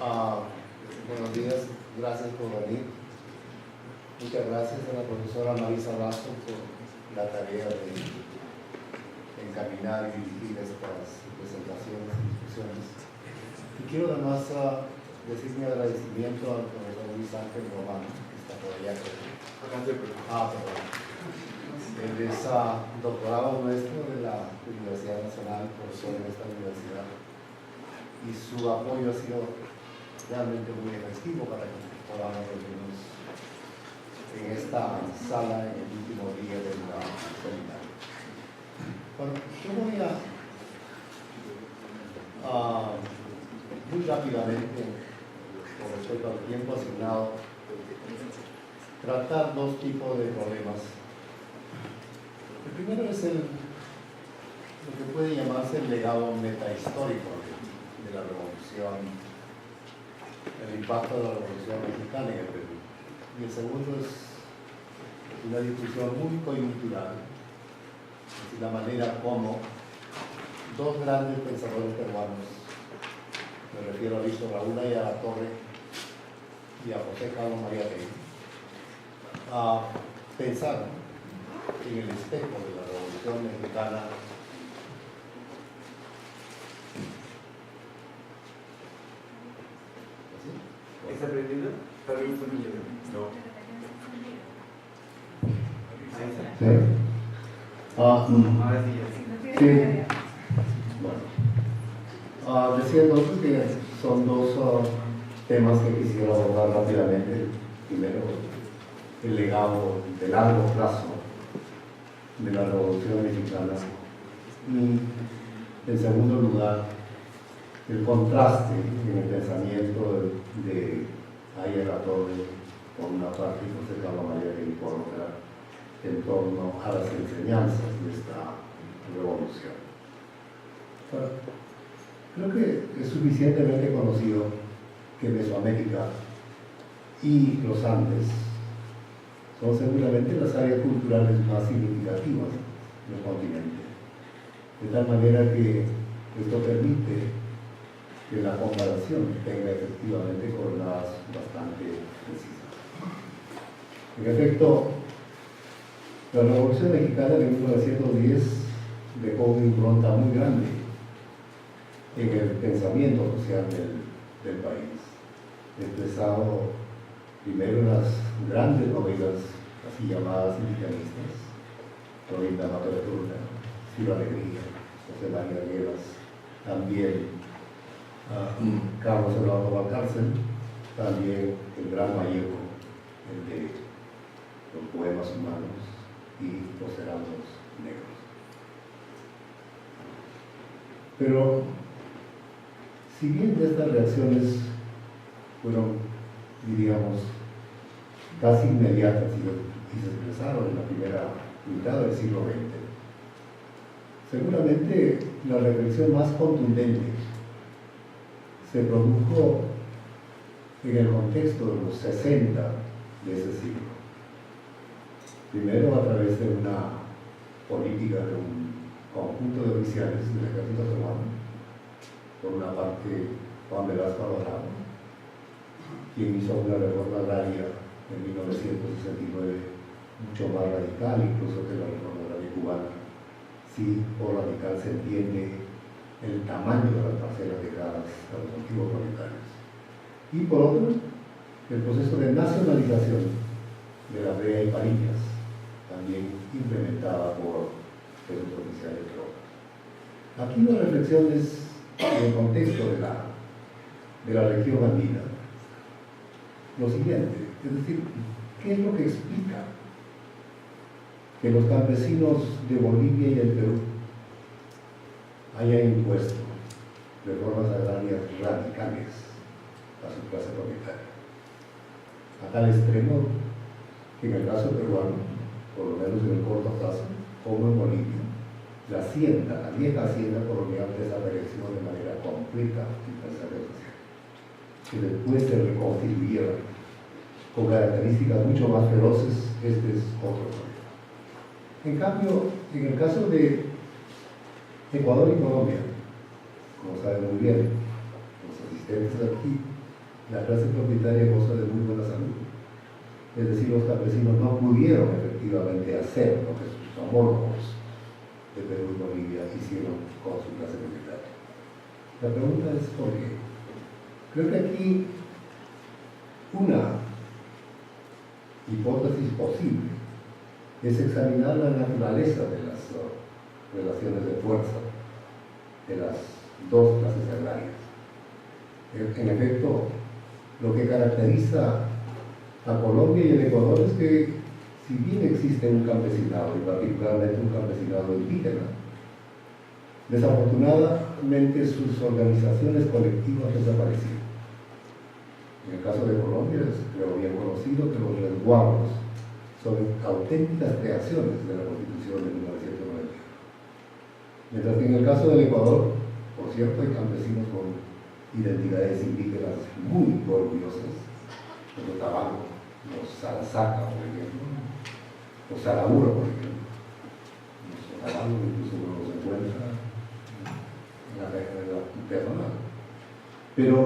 Buenos días, gracias por venir. Muchas gracias a la profesora Marisa Lazo por la tarea de encaminar y dirigir estas presentaciones y discusiones. Y quiero además decir mi agradecimiento al profesor Luis Ángel Román, que está por allá. Perdón. Él es doctorado nuestro de la Universidad Nacional, profesor en esta universidad, y su apoyo ha sido realmente muy efectivo para que podamos reunirnos en esta sala en el último día del seminario. Bueno, yo voy a muy rápidamente, con respecto al tiempo asignado, tratar dos tipos de problemas. El primero es lo que puede llamarse el legado metahistórico de la revolución, el impacto de la revolución mexicana en el Perú. Y el segundo es una discusión muy coyuntural, es decir, la manera como dos grandes pensadores peruanos, me refiero a Víctor Raúl Ayala Torre y a José Carlos María Rey, pensaron en el espejo de la revolución mexicana ¿Está prendido? Tal vez un niño. No. Ahora sí, sí. Bueno. Decía entonces que son dos temas que quisiera abordar rápidamente. Primero, el legado de largo plazo de la revolución mexicana. Y en segundo lugar, el contraste en el pensamiento de Ayala Torre por una parte y José Carlos María Rey por otra, en torno a las enseñanzas de esta revolución. Bueno, creo que es suficientemente conocido que Mesoamérica y los Andes son seguramente las áreas culturales más significativas del continente, de tal manera que esto permite que la comparación tenga efectivamente coordenadas bastante precisas. En efecto, la Revolución Mexicana de 1910 dejó una impronta muy grande en el pensamiento social del país, expresado primero en las grandes novelas así llamadas sindicalistas, Florinda Materna, Ciro Alegría, José María Guevas, también Carlos Eduardo Valcárcel, también el gran Vallejo, el de los poemas humanos y los heraldos negros. Pero si bien estas reacciones fueron, diríamos, casi inmediatas y se expresaron en la primera mitad del siglo XX, seguramente la reflexión más contundente se produjo en el contexto de los 60 de ese siglo. Primero a través de una política de un conjunto de oficiales del ejército peruano, por una parte Juan Velasco Alvarado, quien hizo una reforma agraria en 1969 mucho más radical incluso que la reforma agraria cubana. Sí, por radical se entiende el tamaño de las parcelas dejadas a los antiguos propietarios. Y por otro, el proceso de nacionalización de la brea y parillas, también implementada por el oficial de tropas. Aquí la reflexión es en el contexto de la región andina. Lo siguiente, es decir, ¿qué es lo que explica que los campesinos de Bolivia y el Perú hayan impuesto reformas agrarias radicales a su clase propietaria? A tal extremo que en el caso peruano, por lo menos en el corto plazo, como en Bolivia, la hacienda, la vieja hacienda colonial desapareció de manera completa en la desarrollo social, que después se reconstituyeron con características mucho más feroces. Este es otro problema. En cambio, en el caso de Ecuador y Colombia, como saben muy bien los asistentes aquí, la clase propietaria goza de muy buena salud. Es decir, los campesinos no pudieron efectivamente hacer lo que sus homólogos de Perú y Bolivia hicieron con su clase propietaria. La pregunta es ¿por qué? Creo que aquí una hipótesis posible es examinar la naturaleza de las relaciones de fuerza de las dos clases agrarias. En efecto, lo que caracteriza a Colombia y el Ecuador es que, si bien existe un campesinado, y particularmente un campesinado indígena, desafortunadamente sus organizaciones colectivas desaparecieron. En el caso de Colombia es, creo, bien conocido que los resguardos son auténticas creaciones de la Constitución de 1991. Mientras que en el caso del Ecuador, por cierto, hay campesinos con identidades indígenas muy orgullosas, los Tabaco, los Sarazaca, por ejemplo, los Saraburo, por ejemplo. Los Tabaco incluso uno los encuentra en la peatonal. Pero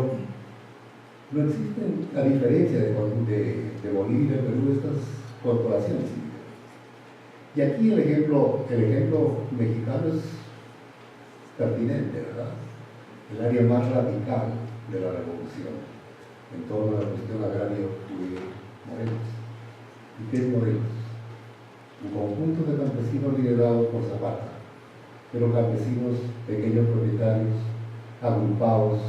no existen, a diferencia de Bolivia y de Perú, estas corporaciones indígenas. Y aquí el ejemplo mexicano es pertinente, ¿verdad? El área más radical de la revolución en torno a la cuestión agraria fue Morelos. ¿Y qué es Morelos? Un conjunto de campesinos liderados por Zapata, pero campesinos pequeños propietarios, agrupados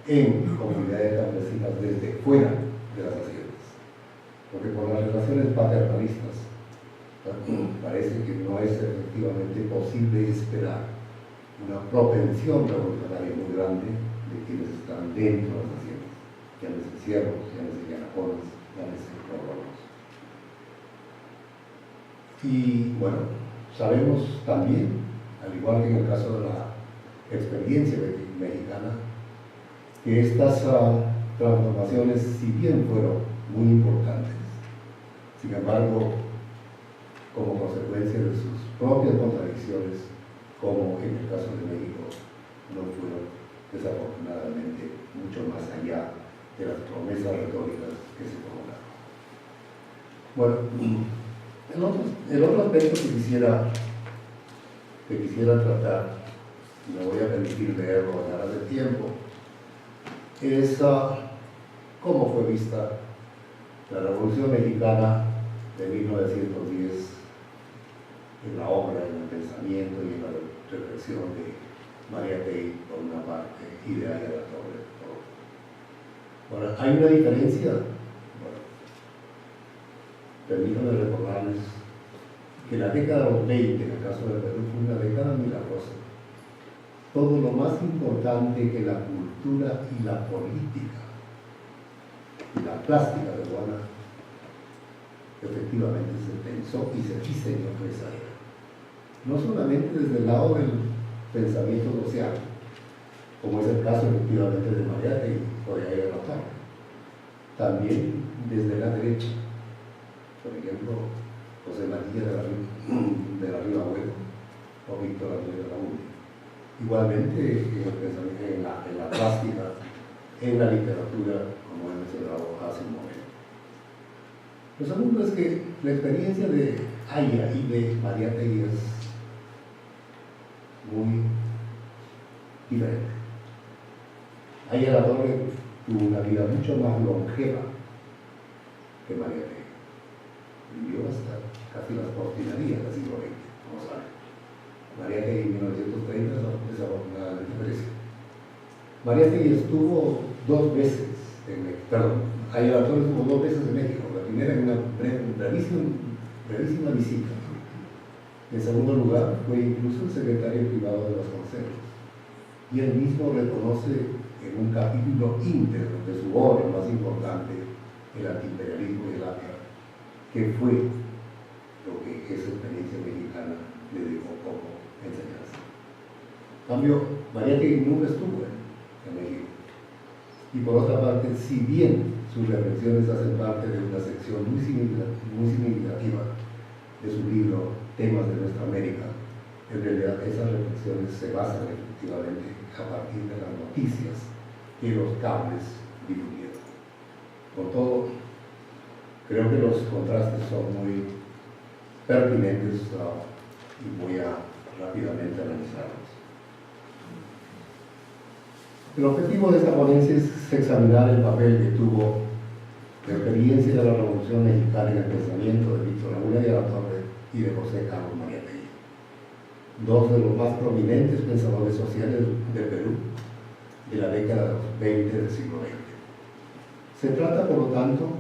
en comunidades campesinas desde fuera de las haciendas. Porque por las relaciones paternalistas parece que no es efectivamente posible esperar una propensión revolucionaria muy grande de quienes están dentro de las haciendas, llámese siervos, llámese yanaconas, llámese colonos. Y bueno, sabemos también, al igual que en el caso de la experiencia mexicana, que estas transformaciones, si bien fueron muy importantes, sin embargo, como consecuencia de sus propias contradicciones, como en el caso de México, no fueron desafortunadamente mucho más allá de las promesas retóricas que se formularon. Bueno, el otro aspecto que quisiera tratar, y me voy a permitir leerlo en aras del tiempo, es cómo fue vista la Revolución Mexicana de 1910 en la obra, en el pensamiento y en la reflexión de Mariátegui por una parte y de Aya La Torre por otra. Ahora, hay una diferencia. Bueno, permítanme recordarles que la década de los 20, en el caso de Perú, fue una década milagrosa. Todo lo más importante que la cultura y la política y la plástica peruana efectivamente se pensó y se diseñó en esa era. No solamente desde el lado del pensamiento social, como es el caso efectivamente de Mariátegui o de Aya La Torre, también desde la derecha. Por ejemplo, José María de la Riva Bueno o Víctor Andrés de la Ulla. Igualmente en la plástica, en la literatura, como he mencionado hace un momento. Lo segundo es que la experiencia de Aya y de Mariátegui es muy diferente. Aya La Torre tuvo una vida mucho más longeva que Mariátegui. Vivió hasta casi las portinarías del siglo XX, como saben. Mariátegui en 1930 desafortunadamente pereció. Mariátegui estuvo dos veces en México, Aya La Torre estuvo dos veces en México. La primera en una brevísima visita. En segundo lugar, fue incluso el secretario privado de Vasconcelos. Y él mismo reconoce en un capítulo íntegro de su obra más importante, El antiimperialismo y el APRA, que fue lo que esa experiencia mexicana le dejó como enseñanza. En cambio, Mariátegui nunca estuvo en México. Y por otra parte, si bien sus reflexiones hacen parte de una sección muy significativa de su libro Temas de Nuestra América, en realidad esas reflexiones se basan efectivamente a partir de las noticias que los cables difundieron. Con todo, creo que los contrastes son muy pertinentes y voy a rápidamente analizarlos. El objetivo de esta ponencia es examinar el papel que tuvo la experiencia de la Revolución Mexicana en el pensamiento de Víctor Laguna de la Torre y de José Carlos Mariátegui, dos de los más prominentes pensadores sociales de Perú de la década de los 20 del siglo XX. Se trata, por lo tanto,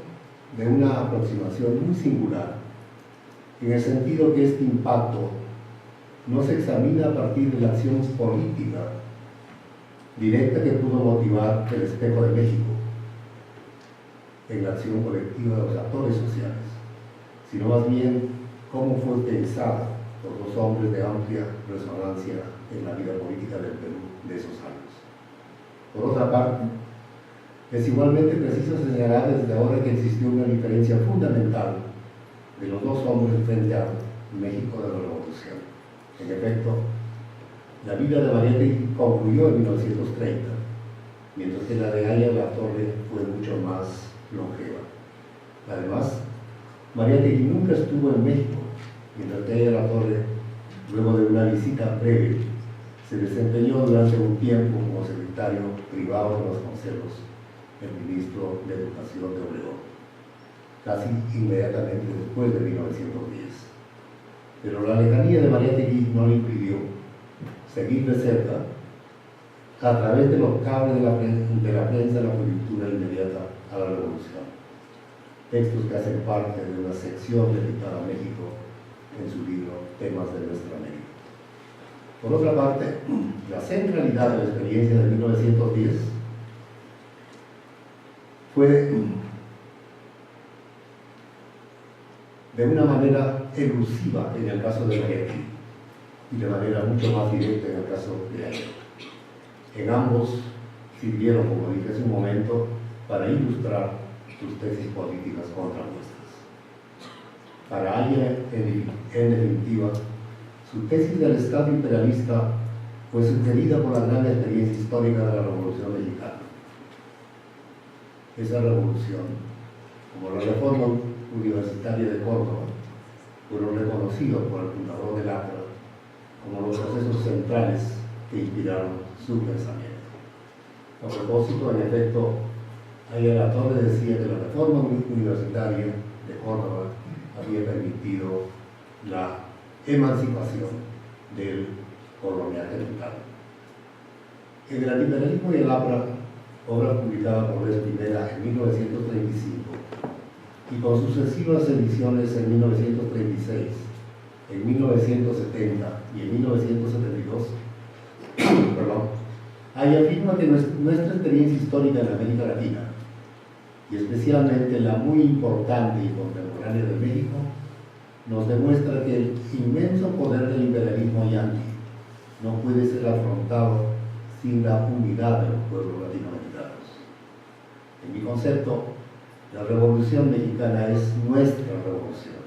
de una aproximación muy singular, en el sentido que este impacto no se examina a partir de la acción política directa que pudo motivar el Espejo de México en la acción colectiva de los actores sociales, sino más bien cómo fue pensada por dos hombres de amplia resonancia en la vida política del Perú de esos años. Por otra parte, es igualmente preciso señalar desde ahora que existió una diferencia fundamental de los dos hombres frente al México de la Revolución. En efecto, la vida de Mariátegui concluyó en 1930, mientras que la de Aya La Torre fue mucho más longeva. Además, Mariátegui nunca estuvo en México, mientras que Aya La Torre, luego de una visita breve, se desempeñó durante un tiempo como secretario privado de Vasconcelos, el ministro de Educación de Obregón, casi inmediatamente después de 1910. Pero la lejanía de Mariátegui no le impidió seguir de cerca, a través de los cables de la prensa, la coyuntura inmediata a la Revolución. Textos que hacen parte de una sección dedicada a México en su libro Temas de Nuestra América. Por otra parte, la centralidad de la experiencia de 1910 fue de una manera elusiva en el caso de Mariátegui y de manera mucho más directa en el caso de Aya. En ambos sirvieron, como dije hace un momento, para ilustrar sus tesis políticas contrapuestas. Para Aya, en definitiva, su tesis del Estado imperialista fue sugerida por la gran experiencia histórica de la Revolución Mexicana. Esa revolución, como la reforma universitaria de Córdoba, fueron reconocidos por el fundador del APRA como los procesos centrales que inspiraron su pensamiento. A propósito, en efecto, Aya La Torre decía que la reforma universitaria de Córdoba había permitido la emancipación del coloniaje mexicano. En el Liberalismo y el APRA, obra publicada por vez primera en 1935 y con sucesivas ediciones en 1936, en 1970 y en 1972, Aya afirma que nuestra experiencia histórica en América Latina, y especialmente la muy importante y contemporánea de México, nos demuestra que el inmenso poder del imperialismo yanqui no puede ser afrontado sin la unidad de los pueblos latinoamericanos. En mi concepto, la Revolución Mexicana es nuestra revolución,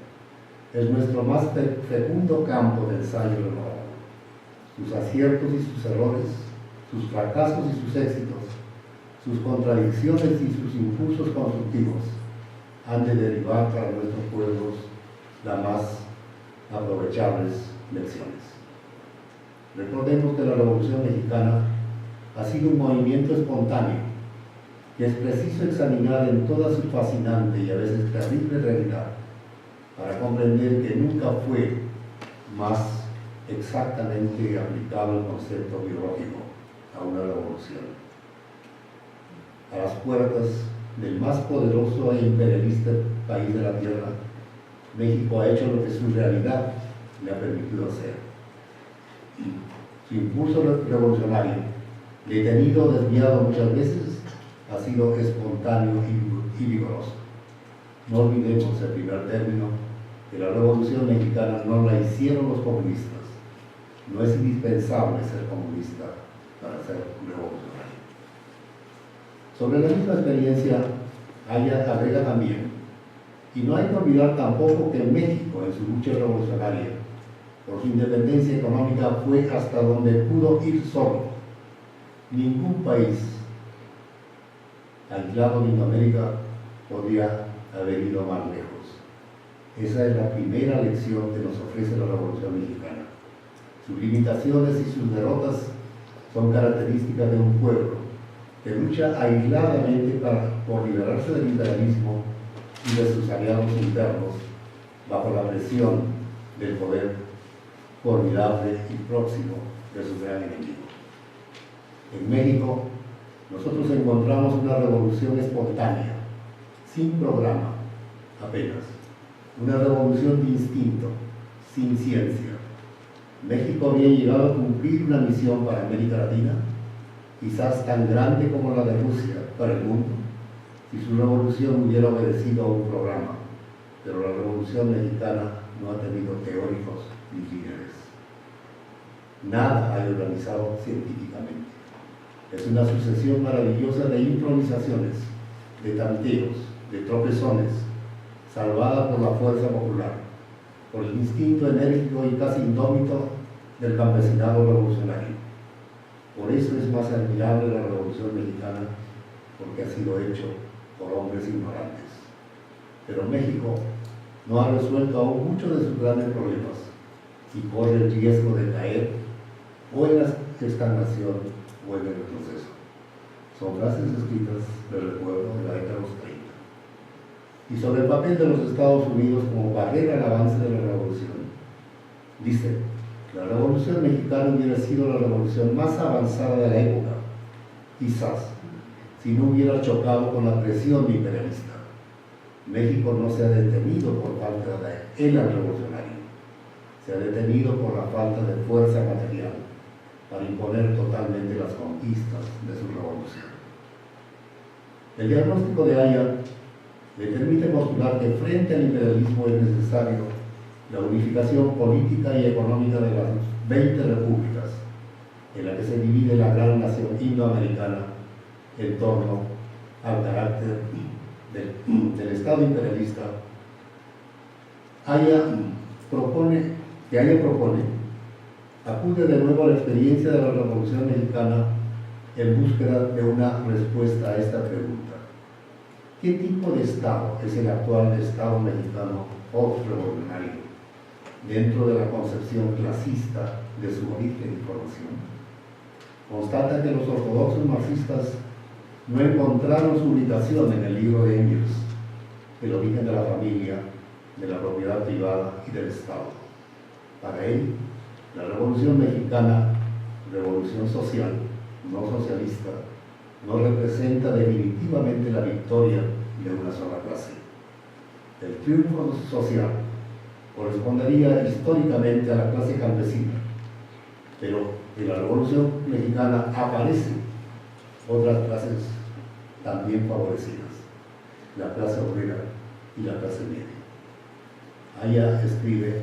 es nuestro más fecundo campo de ensayo renovado. Sus aciertos y sus errores, sus fracasos y sus éxitos, sus contradicciones y sus impulsos constructivos han de derivar para nuestros pueblos las más aprovechables lecciones. Recordemos que la Revolución Mexicana ha sido un movimiento espontáneo que es preciso examinar en toda su fascinante y a veces terrible realidad para comprender que nunca fue más exactamente aplicable el concepto biológico a una revolución. A las puertas del más poderoso e imperialista país de la tierra, México ha hecho lo que su realidad le ha permitido hacer. Su impulso revolucionario, detenido o desviado muchas veces, ha sido espontáneo y vigoroso. No olvidemos el primer término, que la Revolución Mexicana no la hicieron los comunistas. No es indispensable ser comunista para ser revolucionario. Sobre la misma experiencia, Aya agrega también, y no hay que olvidar tampoco que México, en su lucha revolucionaria por su independencia económica, fue hasta donde pudo ir solo. Ningún país aislado en Indoamérica, podría haber ido más lejos. Esa es la primera lección que nos ofrece la Revolución Mexicana. Sus limitaciones y sus derrotas son características de un pueblo que lucha aisladamente por liberarse del imperialismo y de sus aliados internos bajo la presión del poder formidable y próximo de su gran enemigo. En México, nosotros encontramos una revolución espontánea, sin programa, apenas. Una revolución de instinto, sin ciencia. México había llegado a cumplir una misión para América Latina, quizás tan grande como la de Rusia para el mundo, si su revolución hubiera obedecido a un programa. Pero la Revolución Mexicana no ha tenido teóricos ni líderes. Nada hay organizado científicamente. Es una sucesión maravillosa de improvisaciones, de tanteos, de tropezones, salvada por la fuerza popular, por el instinto enérgico y casi indómito del campesinado revolucionario. Por eso es más admirable la Revolución Mexicana, porque ha sido hecho por hombres ignorantes. Pero México no ha resuelto aún muchos de sus grandes problemas y corre el riesgo de caer o en la estagnación o en el retroceso. Son frases escritas del recuerdo de la década de los 30. Y sobre el papel de los Estados Unidos como barrera al avance de la revolución, dice: la Revolución Mexicana hubiera sido la revolución más avanzada de la época, quizás, si no hubiera chocado con la presión imperialista. México no se ha detenido por falta de él al revolucionario, se ha detenido por la falta de fuerza material para imponer totalmente las conquistas de su revolución. El diagnóstico de Aya le permite postular que frente al imperialismo es necesario la unificación política y económica de las 20 repúblicas, en la que se divide la gran nación indoamericana en torno al carácter del Estado imperialista. Aya propone, acude de nuevo a la experiencia de la Revolución Mexicana en búsqueda de una respuesta a esta pregunta: ¿qué tipo de Estado es el actual Estado mexicano post-revolucionario dentro de la concepción clasista de su origen y formación? Constata que los ortodoxos marxistas no encontraron su ubicación en el libro de Engels, el origen de la familia, de la propiedad privada y del Estado. Para él, la Revolución Mexicana, revolución social, no socialista, no representa definitivamente la victoria de una sola clase. El triunfo social correspondería históricamente a la clase campesina, pero en la Revolución Mexicana aparecen otras clases también favorecidas, la clase obrera y la clase media. Aya escribe: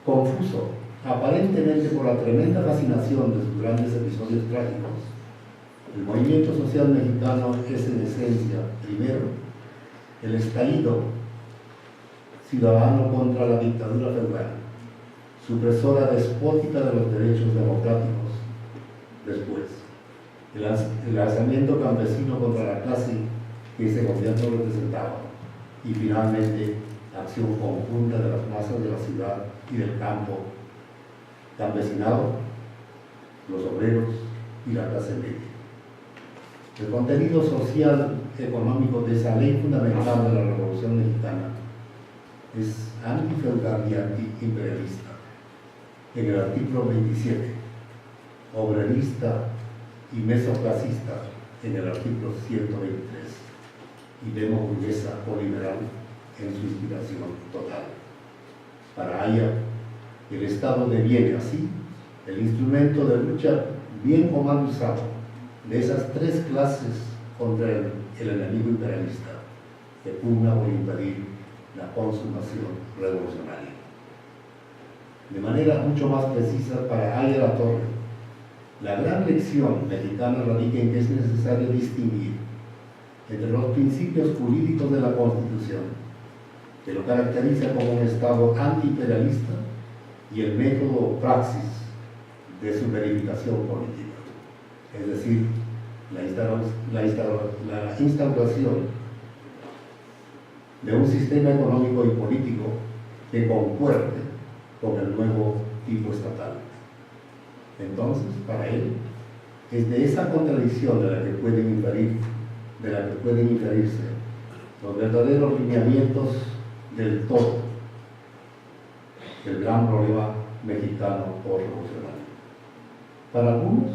confuso, aparentemente por la tremenda fascinación de sus grandes episodios trágicos, el movimiento social mexicano es en esencia, primero, el estallido ciudadano contra la dictadura feudal, supresora despótica de los derechos democráticos; después, el alzamiento campesino contra la clase que ese gobierno representaba; y finalmente, la acción conjunta de las masas de la ciudad y del campo, campesinado, los obreros y la clase media. El contenido social económico de esa ley fundamental de la Revolución Mexicana es antifeudal y antiimperialista. En el artículo 27, obrerista y mesoclasista en el artículo 123, y demo-burguesa o liberal en su inspiración total. Para Aya, el Estado deviene así el instrumento de lucha bien o mal usado de esas tres clases contra el enemigo imperialista que pugna por impedir la consumación revolucionaria. De manera mucho más precisa para Aya La Torre, la gran lección mexicana radica en que es necesario distinguir entre los principios jurídicos de la Constitución, que lo caracteriza como un Estado antiimperialista, y el método o praxis de su verificación política, es decir, la instauración de un sistema económico y político que concuerde con el nuevo tipo estatal. Entonces, para él, es de esa contradicción de la que pueden inferirse los verdaderos lineamientos del todo del gran problema mexicano post-revolucionario. Para algunos,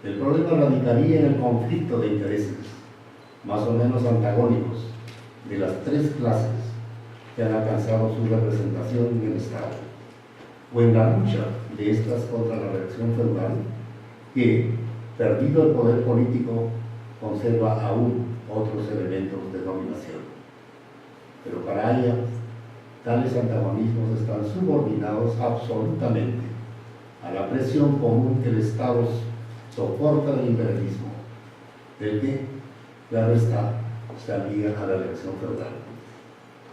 el problema radicaría en el conflicto de intereses, más o menos antagónicos, de las tres clases que han alcanzado su representación en el Estado, o en la lucha de estas contra la reacción feudal que, perdido el poder político, conserva aún otros elementos de dominación. Pero para ella, tales antagonismos están subordinados absolutamente a la presión común que el Estado soporta del imperialismo, del que, claro está, se alía a la elección feudal.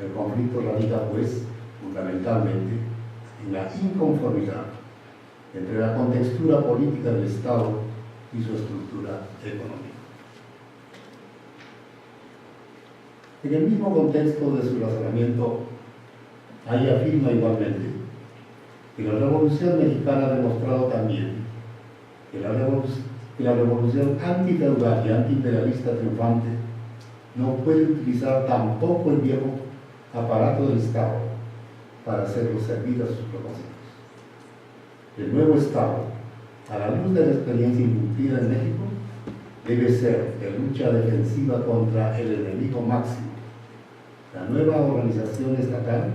El conflicto radica, pues, fundamentalmente en la inconformidad entre la contextura política del Estado y su estructura económica. En el mismo contexto de su razonamiento, ahí afirma igualmente que la Revolución Mexicana ha demostrado también que la revolución antifeudal y antiimperialista triunfante no puede utilizar tampoco el viejo aparato del Estado para hacerlo servir a sus propósitos. El nuevo Estado, a la luz de la experiencia incumplida en México, debe ser de lucha defensiva contra el enemigo máximo. La nueva organización estatal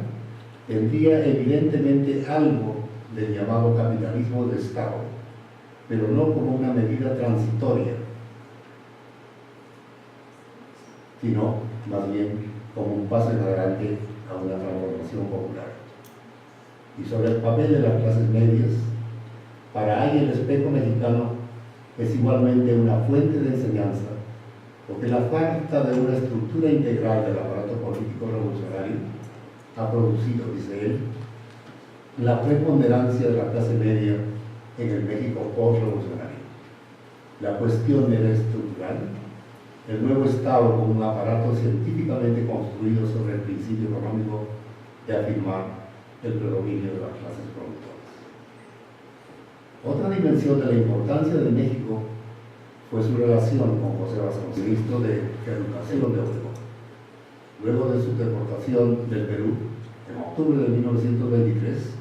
tendría evidentemente algo del llamado capitalismo de Estado, pero no como una medida transitoria, sino más bien como un paso en adelante a una transformación popular. Y sobre el papel de las clases medias, para ahí el espejo mexicano es igualmente una fuente de enseñanza, porque la falta de una estructura integral del aparato político revolucionario ha producido, dice él, la preponderancia de la clase media en el México post-revolucionario. La cuestión era estructural. El nuevo Estado, como un aparato científicamente construido sobre el principio económico de afirmar el predominio de las clases productoras. Otra dimensión de la importancia de México fue su relación con José Vasconcelos, ministro de Educación de Obregón. Luego de su deportación del Perú, en octubre de 1923,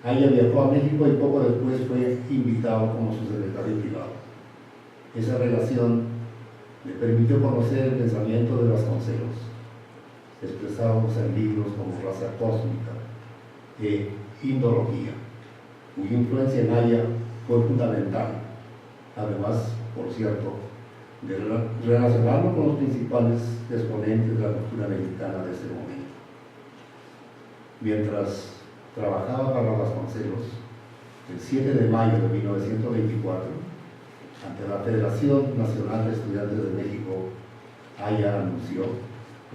Aya viajó a México y poco después fue invitado como su secretario privado. Esa relación le permitió conocer el pensamiento de Vasconcelos, expresados en libros como Raza Cósmica e Indología, cuya influencia en Aya fue fundamental, además, por cierto, de relacionarlo con los principales exponentes de la cultura mexicana de ese momento. Mientras trabajaba para Vasconcelos, el 7 de mayo de 1924, ante la Federación Nacional de Estudiantes de México, Aya anunció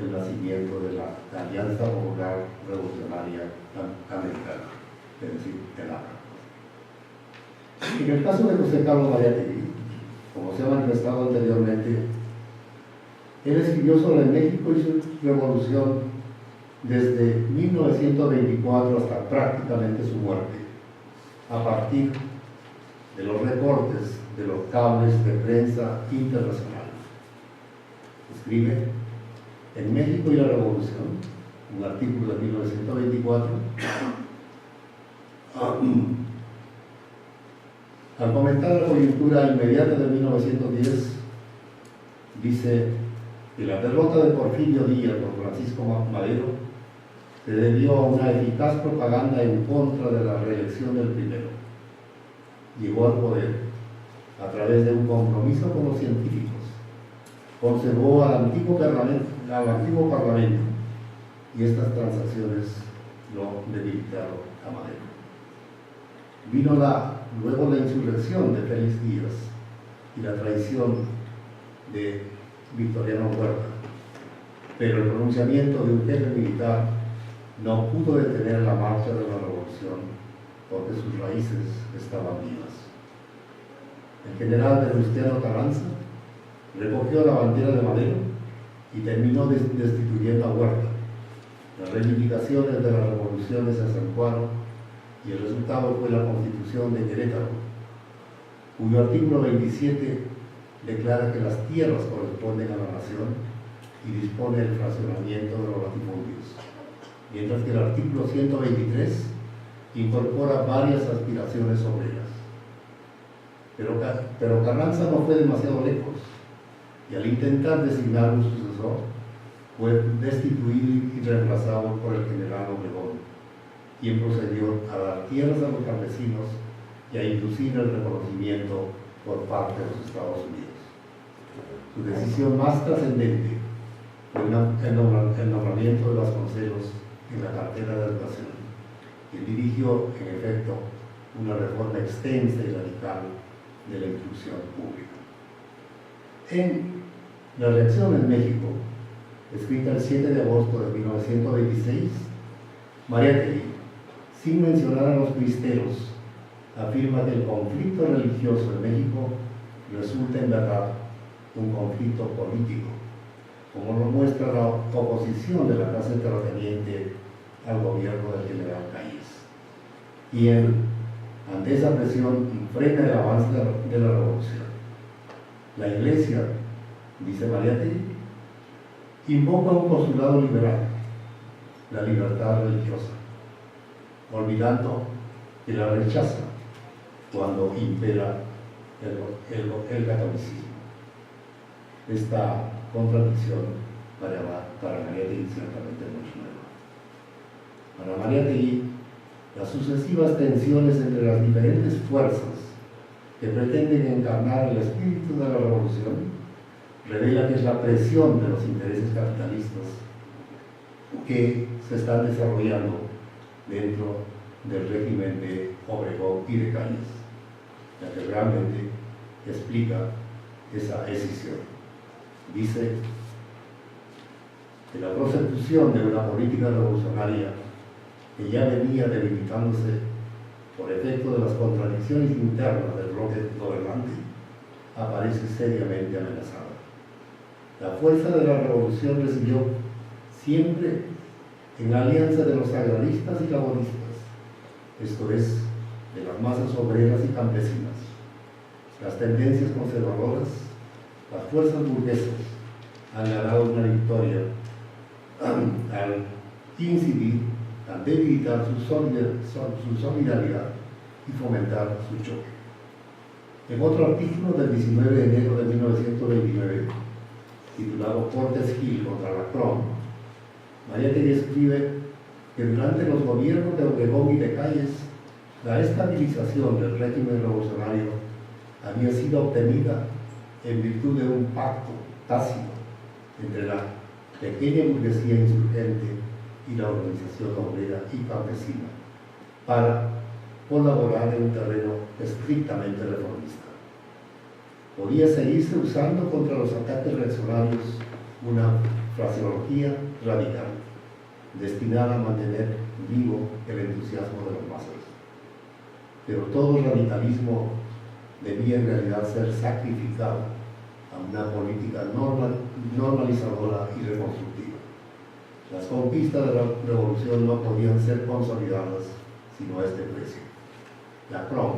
el nacimiento de la Alianza Popular Revolucionaria Americana, es decir, el APRA. En el caso de José Carlos Mariátegui, como se ha manifestado anteriormente, él escribió sobre México y su revolución desde 1924 hasta prácticamente su muerte, a partir de los recortes de los cables de prensa internacional. Escribe en México y la Revolución, un artículo de 1924, al comentar la coyuntura inmediata de 1910, dice que la derrota de Porfirio Díaz por Francisco Madero se debió a una eficaz propaganda en contra de la reelección del primero. Llegó al poder a través de un compromiso con los científicos, conservó al antiguo parlamento y estas transacciones lo debilitaron a Madero. Vino luego la insurrección de Félix Díaz y la traición de Victoriano Huerta, pero el pronunciamiento de un jefe militar no pudo detener la marcha de la revolución porque sus raíces estaban vivas. El general Venustiano Carranza recogió la bandera de Madero y terminó destituyendo a Huerta. Las reivindicaciones de las revoluciones se acentuaron y el resultado fue la Constitución de Querétaro, cuyo artículo 27 declara que las tierras corresponden a la nación y dispone el fraccionamiento de los latifundios, mientras que el artículo 123 incorpora varias aspiraciones obreras. Pero Carranza no fue demasiado lejos y al intentar designar un sucesor fue destituido y reemplazado por el general Obregón, quien procedió a dar tierras a los campesinos y a inducir el reconocimiento por parte de los Estados Unidos. Su decisión más trascendente fue el nombramiento de Vasconcelos en la cartera de Educación, quien dirigió, en efecto, una reforma extensa y radical de la instrucción pública. En La reacción en México, escrita el 7 de agosto de 1926, Mariátegui, sin mencionar a los cristeros, afirma que el conflicto religioso en México resulta en verdad un conflicto político, como lo muestra la oposición de la clase terrateniente al gobierno del general Calles, quien, ante esa presión, frena el avance de la revolución. La Iglesia, dice Mariátegui, invoca un postulado liberal, la libertad religiosa, olvidando que la rechaza cuando impera el catolicismo. Esta contradicción para Mariátegui ciertamente no es nueva. Para Mariátegui, las sucesivas tensiones entre las diferentes fuerzas que pretenden encarnar el espíritu de la revolución revela que es la presión de los intereses capitalistas que se están desarrollando dentro del régimen de Obregón y de Calles, la que realmente explica esa decisión. Dice que la prosecución de una política revolucionaria que ya venía debilitándose por efecto de las contradicciones internas del bloque gobernante aparece seriamente amenazada. La fuerza de la revolución residió siempre en la alianza de los agraristas y laboristas, esto es, de las masas obreras y campesinas, las tendencias conservadoras, las fuerzas burguesas han ganado una victoria al incidir, al debilitar su solidaridad y fomentar su choque. En otro artículo del 19 de enero de 1929, titulado Cortes Gil contra la CROM, Mariátegui escribe que durante los gobiernos de Obregón y de Calles, la estabilización del régimen revolucionario había sido obtenida en virtud de un pacto tácito entre la pequeña burguesía insurgente y la organización obrera y campesina para colaborar en un terreno estrictamente reformista. Podía seguirse usando contra los ataques reaccionarios una fraseología radical, destinada a mantener vivo el entusiasmo de las masas. Pero todo radicalismo debía en realidad ser sacrificado a una política normalizadora y reconstructiva. Las conquistas de la revolución no podían ser consolidadas sino a este precio. La CROM,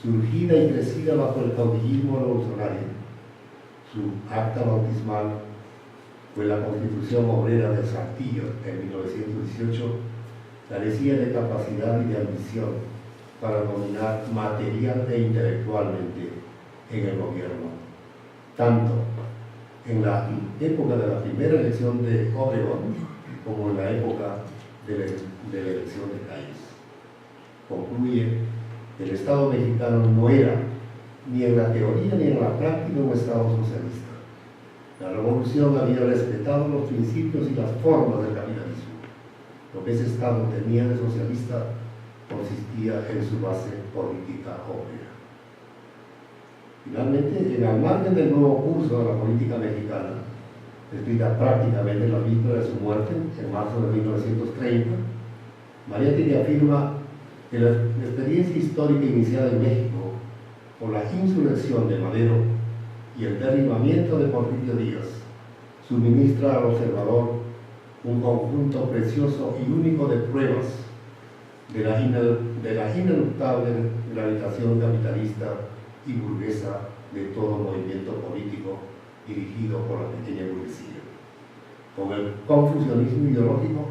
surgida y crecida bajo el caudillismo revolucionario, su acta bautismal fue la Constitución Obrera de Saltillo en 1918, carecía de capacidad y de ambición para dominar material e intelectualmente en el gobierno, tanto en la época de la primera elección de Obregón como en la época de la elección de Calles. Concluye que el Estado mexicano no era, ni en la teoría ni en la práctica, un Estado socialista. La revolución había respetado los principios y las formas del capitalismo. Lo que ese Estado tenía de socialista consistía en su base política obrera. Finalmente, en el margen del nuevo curso de la política mexicana, escrita prácticamente en la víspera de su muerte, en marzo de 1930, Mariátegui afirma que la experiencia histórica iniciada en México por la insurrección de Madero y el derribamiento de Porfirio Díaz, suministra al observador un conjunto precioso y único de pruebas de la ineluctable gravitación capitalista y burguesa de todo movimiento político dirigido por la pequeña burguesía. Con el confusionismo ideológico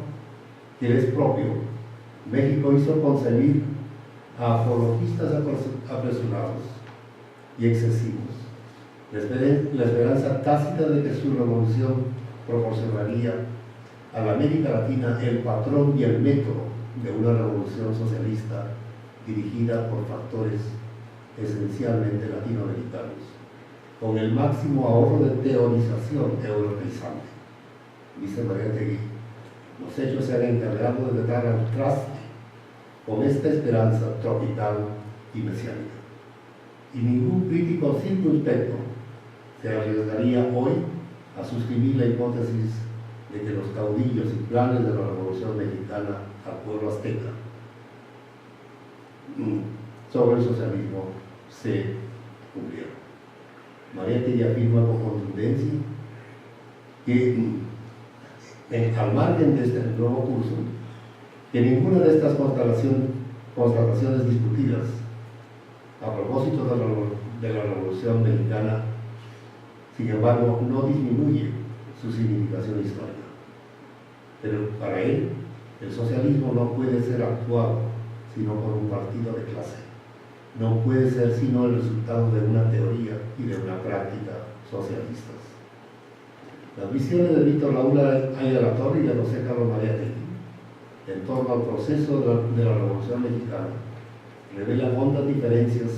que le es propio, México hizo concebir a apologistas apresurados y excesivos la esperanza tácita de que su revolución proporcionaría a la América Latina el patrón y el método de una revolución socialista dirigida por factores esencialmente latinoamericanos, con el máximo ahorro de teorización europeizante. Dice Mariátegui, los hechos se han encargado de dar al traste con esta esperanza tropical y mesiánica. Y ningún crítico circunspecto se arriesgaría hoy a suscribir la hipótesis de que los caudillos y planes de la Revolución Mexicana al pueblo azteca sobre el socialismo se cumplieron. Mariátegui afirma con contundencia que al margen de este nuevo curso, que ninguna de estas constataciones discutidas a propósito de la Revolución Mexicana, sin embargo, no disminuye su significación histórica. Pero para él, el socialismo no puede ser actuado sino por un partido de clase. No puede ser sino el resultado de una teoría y de una práctica socialistas. Las visiones de Víctor Raúl Ayala-Torre y de José Carlos Mariátegui en torno al proceso de la Revolución Mexicana revelan hondas diferencias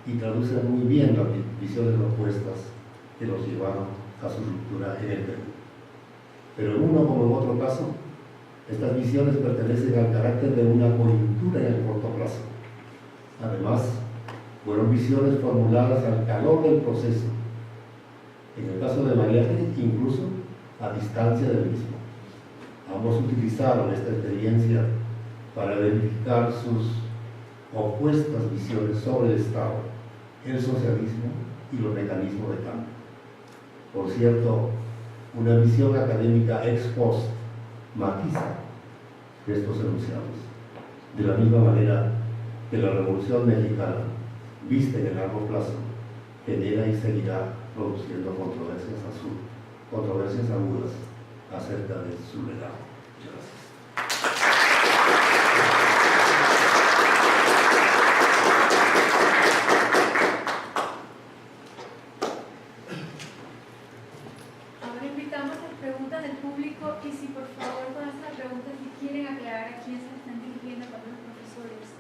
y traducen muy bien las visiones opuestas que los llevaron a su ruptura en el Perú. Pero en uno como en otro caso, estas visiones pertenecen al carácter de una coyuntura en el corto plazo. Además, fueron visiones formuladas al calor del proceso. En el caso de Mariátegui, incluso a distancia del mismo. Ambos utilizaron esta experiencia para verificar sus opuestas visiones sobre el Estado, el socialismo y los mecanismos de cambio. Por cierto, una visión académica ex post matiza estos enunciados, de la misma manera que la Revolución Mexicana, vista en el largo plazo, genera y seguirá produciendo controversias agudas acerca de su legado. Gracias. Ahora invitamos a preguntas del público y si por favor con estas preguntas si quieren aclarar a quién se están dirigiendo para los profesores.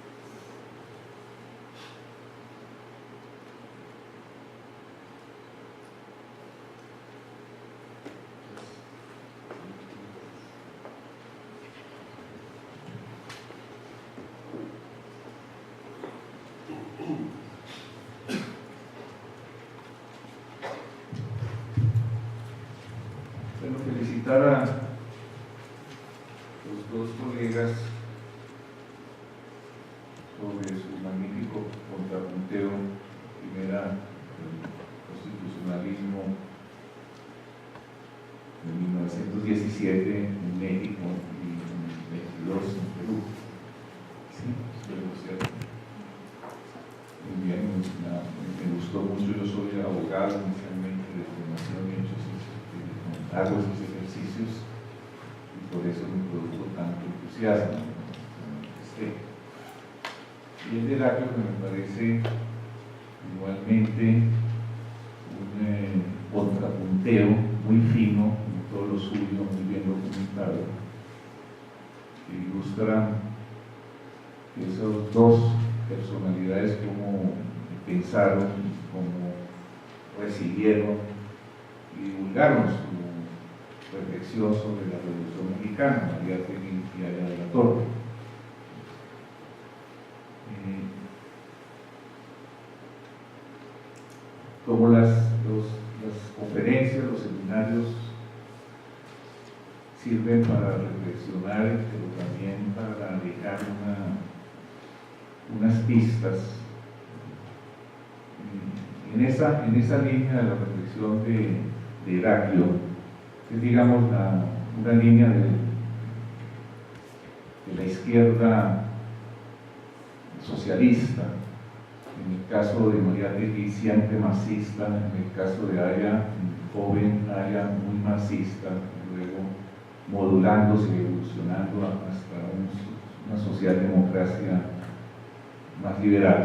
Bueno, felicitar a los dos colegas sobre su magnífico contrapunteo, primera el constitucionalismo de 1917 en México y en 22 en Perú. Sí, espero cierto. Muy bien, me gustó mucho. Yo soy abogado inicialmente de formación y hago esos ejercicios y por eso me produjo tanto entusiasmo. Y el de Heraclio, que me parece igualmente un contrapunteo muy fino, en todo lo suyo, muy bien documentado, que ilustra esas dos personalidades cómo pensaron, cómo recibieron y divulgaron su reflexión sobre la Revolución Mexicana, Mariátegui y Ayala-Torre. Como las conferencias, los seminarios sirven para reflexionar, pero también para dejar unas pistas en esa línea de la reflexión de Heraclio, que es, digamos, una línea de la izquierda socialista, en el caso de Moriarty siempre marxista, en el caso de Aya, joven Aya muy marxista, luego modulándose y evolucionando hasta una socialdemocracia más liberal,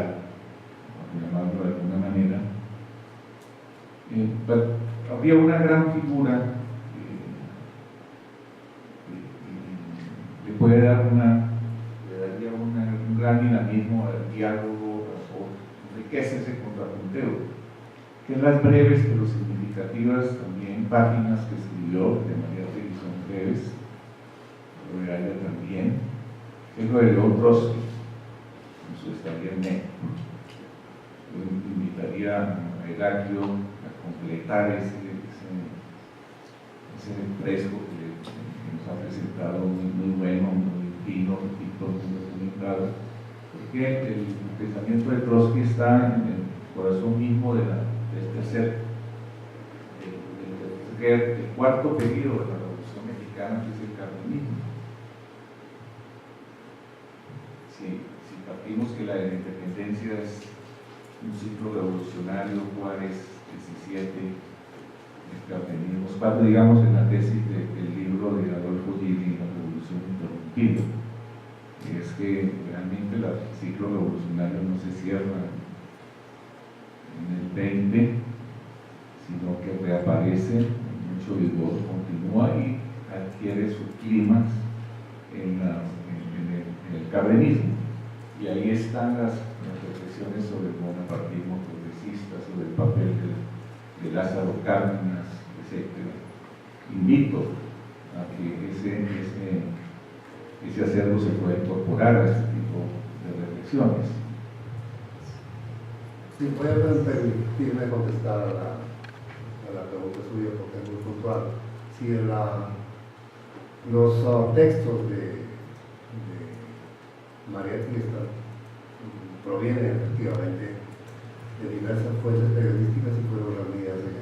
por llamarlo de alguna manera. Había una gran figura que le daría un gran dinamismo al diálogo o enriquece ese contrapunteo, que en las breves pero significativas también páginas que escribió de manera que son breves, lo de ella también, que es lo de León Trotsky, en su estadía en México. Yo invitaría a Heraclio a completar ese fresco que nos ha presentado muy bueno, muy fino, muy documentado, porque el pensamiento de Trotsky está en el corazón mismo del cuarto periodo de la Revolución Mexicana, que es el cardenismo. Si partimos que la independencia es un ciclo revolucionario, Juárez 17, el cardenismo, es parte, digamos, en la tesis del libro de Adolfo Gili, La Revolución Interrumpida, que es que realmente el ciclo revolucionario no se cierra en el 20, sino que reaparece con mucho vigor, continúa y adquiere su clímax en el cardenismo. Y ahí están las reflexiones sobre el bonapartismo progresista, sobre el papel de Lázaro Cárdenas, etc. Invito a que ese acervo se pueda incorporar a este tipo de reflexiones. Sí, voy a permitirme contestar a la pregunta suya porque es muy puntual. Si los textos de Mariátegui provienen efectivamente de diversas fuentes periodísticas y fueron reunidas en